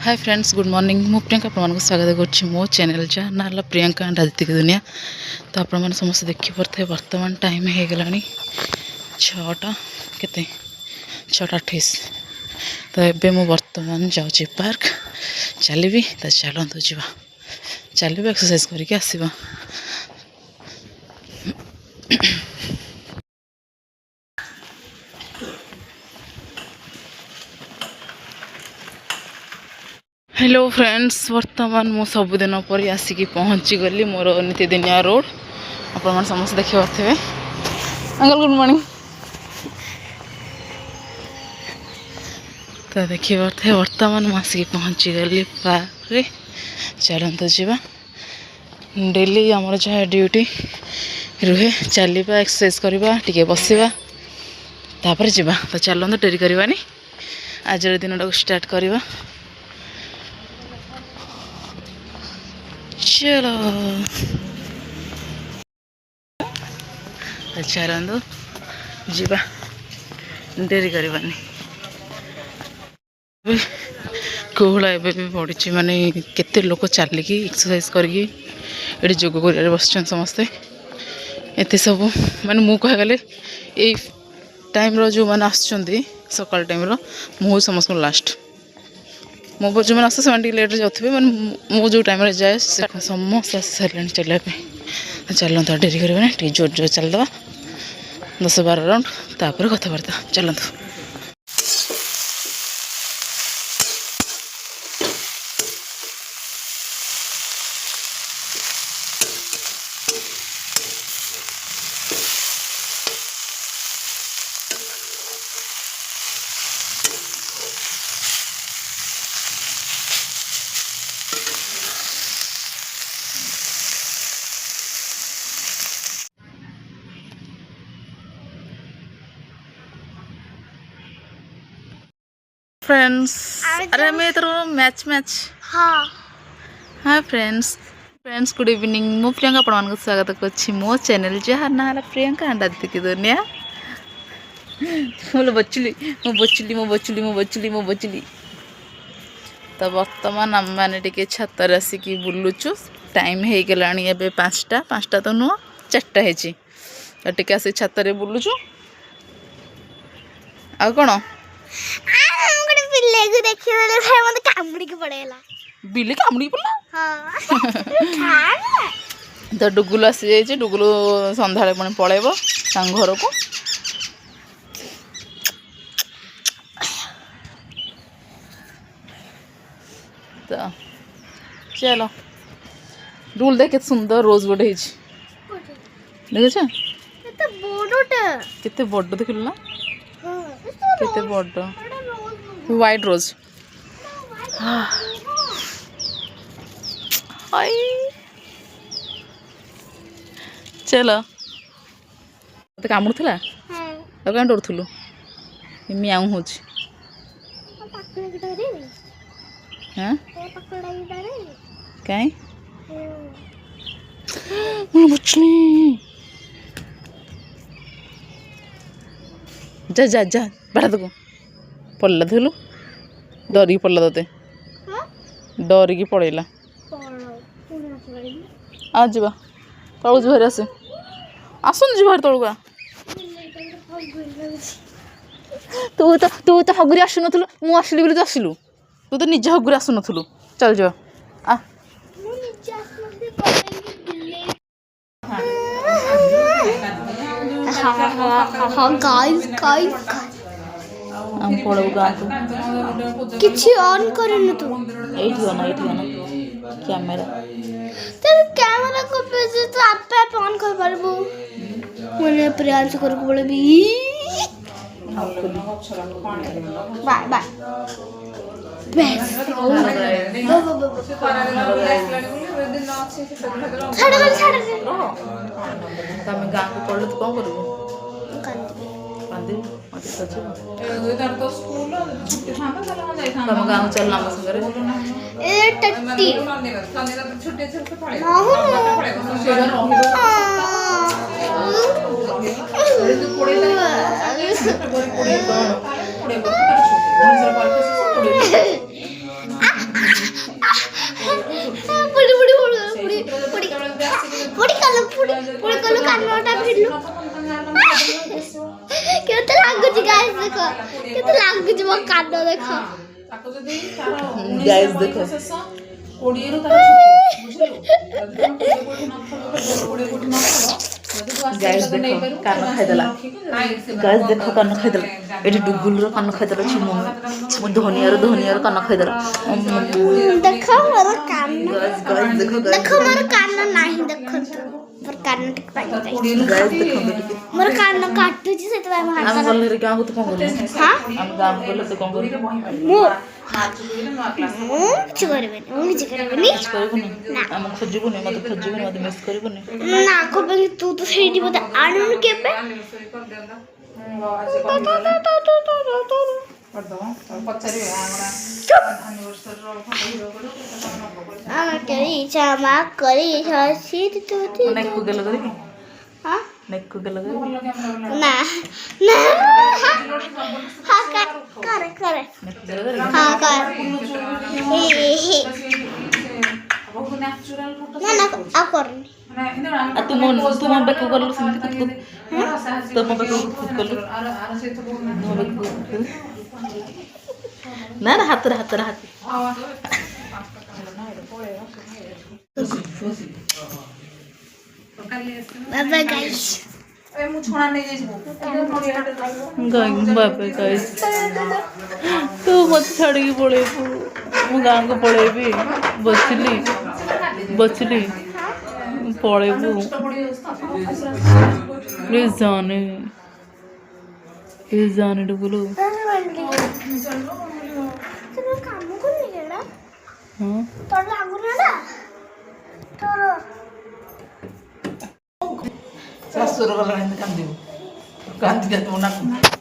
Hi friends good morning मु प्रियंका आपको स्वागत कर मो चैनल जहाँ ना प्रियंका एंड आदित्य की दुनिया। तो आप समस्त देखिपे बर्तमान टाइम हो गला 6टा के 6:28। तो एबे मु बर्तमान जाऊँगी पार्क चलि तो चलतु जा चल एक्सरसाइज करके आसवा। हेलो फ्रेंड्स वर्तमान मु सबुदिन पर आसिक पहुँची गली मोर नीतिदिनिया रोड आप समस्त देखी पारे। Uncle good morning. तो देखी पारे वर्तमान मुझे आसिक पहुँची गली पार्क चलतु जा। डेली आमर जहाँ ड्यूटी रुहे चलवा एक्सरसाइज करवा टी बसवा तापर जा। तो चलते डेरी करवानी आज दिन टाक स्टार्ट करवा। चलो चलतु जीवा डेरी करवानी। कोहला एबे भी पड़ी माने केते लोक चलिकी एक्सरसाइज करके ये जोग कर बस समस्ते एत सब माने मु कह गले ए टाइम रो जो मैंने आसुँच सकाल टाइम रो मु समस्त लास्ट मो जो मैंने आस लेट्रे जाते मैंने मु जो टाइम जाए समस्त आस सारे चलने चलता डेरी करवानी टे जोर जोर चलदे 10-12 राउंड तापर कथबार्ता चलतु। फ्रेंड्स अरे मैं तो मैच हाँ फ्रेंड्स गुड इवनिंग मु प्रियंका आपण स्वागत कर मो चैनल जहाँ ना प्रियंका एंड आदित्य की दुनिया। बोलो बचुली। तो बर्तमान आम मैंने टे छातर आसिक बुलुचु टाइम हो गला 5टा तो नुह 4टा है तो टे आसिक छातर बुलुचु आ कौन बिल्ली कामुड़ी पड़ा तो डुगुलु आसी जाइए। डुगुलु संध्या पुणी पलैब घर को। तो चलो डुगुल देख केते सुंदर रोज गोटे देख केते बड़ देखिलु ना केते बड़ व्हाइट रोज। चलो तो कामुड़ा तो क्या डरुलु मियाँ हूँ हाँ कहीं बुचली जा जा जा बढ़ा तक पड़ला देखलु डरिकी पड़ला ते डरिकी पड़ेला आ जा तलू जी आसे आसन जी भार तलू तू तो हगुरी आसु नु मु आसली बोली तू आसिलु तू तो निज हगुरी आसु नु चल जा आ हम पड़ू गाँ किछि ऑन करनु तू एठी बना कैमरा तेरे कैमरा को पे तो आप ऑन कर परबो मने प्रयास कर को बोले भी बाय बाय बस छाड़ तमें गाँ को पढ़ल तो कौन करू तम गाँव चल ए टट्टी ପୁଡ଼ି ପୁଡ଼ି ପୁଡ଼ି ପୁଡ଼ି ପୁଡ଼ି କଲୁ କାନଟା ଭିଡିଲୁ କେତେ ଲାଗୁଛି ଗାଇସ୍ ଦେଖ କେତେ ଲାଗୁଛି ମୋ କାନ ଦେଖ ଗାଇସ୍ ଦେଖ ଗାଇସ୍ ଦେଖ କାନ ଖାଇଦେଲା ଗାଇସ୍ ଦେଖ କାନ ଖାଇଦେଲା ଏଠି ଡୁଗୁଲର କାନ ଖାଇଦେଲା ଛିମୁ ଧନିଆର କାନ ଖାଇଦେଲା ଦେଖ ମୋର କାନ ଦେଖ ଦେଖ ମୋର କାନ ନାହିଁ ଦେଖନ୍ତୁ ମୋର କାନ ଟିକେ ପାଇ ଗାଇସ୍ ଦେଖନ୍ତୁ ଟିକେ ମୋର କାନ କାଟୁଛି ସେଥିପାଇଁ ମୁଁ ଆମେ ଗଲେ ଗାଁକୁ ତୁ କଣ କରିବୁ ହଁ ଆମେ ଗାଁକୁ ଗଲେ ତୁ କଣ କରିବୁ ମୁଁ କିଛି କରିବିନି କରିବୁନି ଆମେ ଖୋଜିବୁନି ମତେ ମିସ୍ କରିବୁନି ନା କବେ ତୁ ତ ସେଇଠି ବୋଧେ ଆଣୁନି କେବେ क्षमा करी नेक्कु गेलो करी हाँ नेक्कु गेलो करी ना ना हाँ करे नेक्कु गेलो करी हाँ कर ना ना आप करनी तू मन बेकु गलु सिंती कुत तो मन बेकु कुत गलु ना हाथ बाय गाइस बाबा गाइस तू मत छाड़ी पड़ेबू मु गाँ को पड़ेबी बचली पड़ेबू प्लीज जाने डुगुलू काम करनी केड़ा हाँ तोर लागु ना तोर ससुर गला कांदी कांदी